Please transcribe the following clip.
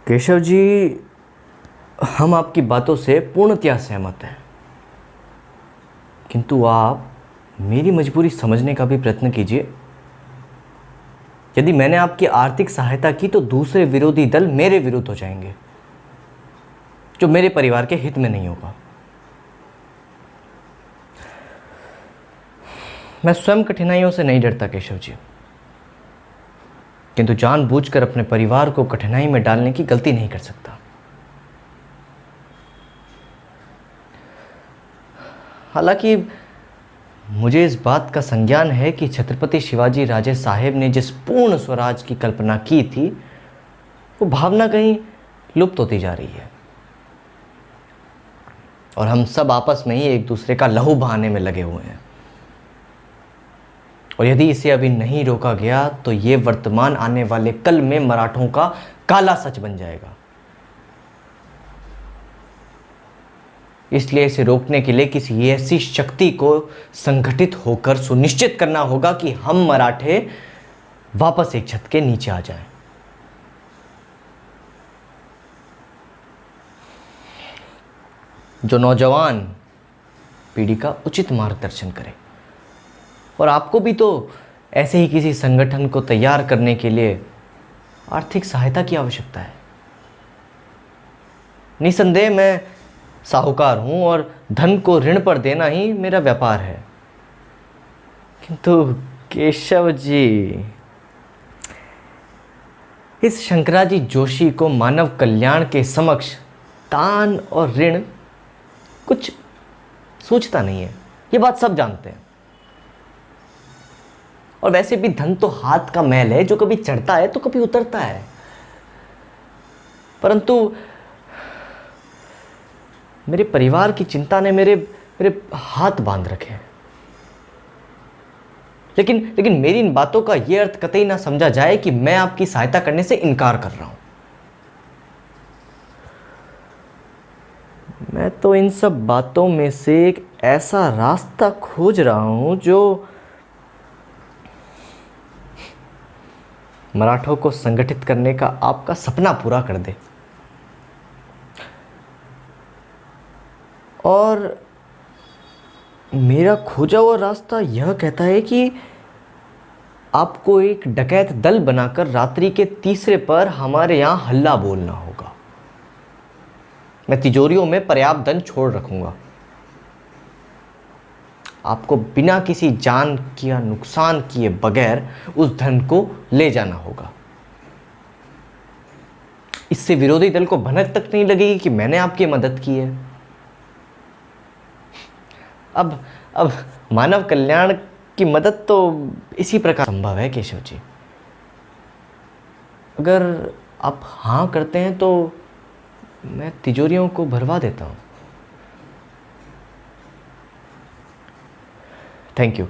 केशव जी, हम आपकी बातों से पूर्णतया सहमत हैं, किंतु आप मेरी मजबूरी समझने का भी प्रयत्न कीजिए। यदि मैंने आपकी आर्थिक सहायता की तो दूसरे विरोधी दल मेरे विरुद्ध हो जाएंगे, जो मेरे परिवार के हित में नहीं होगा। मैं स्वयं कठिनाइयों से नहीं डरता केशव जी, किंतु जानबूझकर अपने परिवार को कठिनाई में डालने की गलती नहीं कर सकता। हालांकि मुझे इस बात का संज्ञान है कि छत्रपति शिवाजी राजे साहेब ने जिस पूर्ण स्वराज की कल्पना की थी, वो भावना कहीं लुप्त होती जा रही है और हम सब आपस में ही एक दूसरे का लहू बहाने में लगे हुए हैं। और यदि इसे अभी नहीं रोका गया तो ये वर्तमान आने वाले कल में मराठों का काला सच बन जाएगा। इसलिए इसे रोकने के लिए किसी ऐसी शक्ति को संगठित होकर सुनिश्चित करना होगा कि हम मराठे वापस एक छत के नीचे आ जाएं। जो नौजवान पीढ़ी का उचित मार्गदर्शन करे। और आपको भी तो ऐसे ही किसी संगठन को तैयार करने के लिए आर्थिक सहायता की आवश्यकता है। निसंदेह मैं साहूकार हूं और धन को ऋण पर देना ही मेरा व्यापार है, किंतु केशव जी, इस शंकराजी जोशी को मानव कल्याण के समक्ष दान और ऋण कुछ सूझता नहीं है। ये बात सब जानते हैं। और वैसे भी धन तो हाथ का मैल है, जो कभी चढ़ता है तो कभी उतरता है। परंतु मेरे परिवार की चिंता ने मेरे हाथ बांध रखे हैं। लेकिन मेरी इन बातों का यह अर्थ कतई ना समझा जाए कि मैं आपकी सहायता करने से इनकार कर रहा हूं। मैं तो इन सब बातों में से एक ऐसा रास्ता खोज रहा हूं जो मराठों को संगठित करने का आपका सपना पूरा कर दे। और मेरा खोजा हुआ रास्ता यह कहता है कि आपको एक डकैत दल बनाकर रात्रि के तीसरे पर हमारे यहां हल्ला बोलना होगा। मैं तिजोरियों में पर्याप्त धन छोड़ रखूंगा। आपको बिना किसी जान या नुकसान किए बगैर उस धन को ले जाना होगा। इससे विरोधी दल को भनक तक नहीं लगेगी कि मैंने आपकी मदद की है। अब मानव कल्याण की मदद तो इसी प्रकार संभव है केशव जी। अगर आप हाँ करते हैं तो मैं तिजोरियों को भरवा देता हूं। Thank you.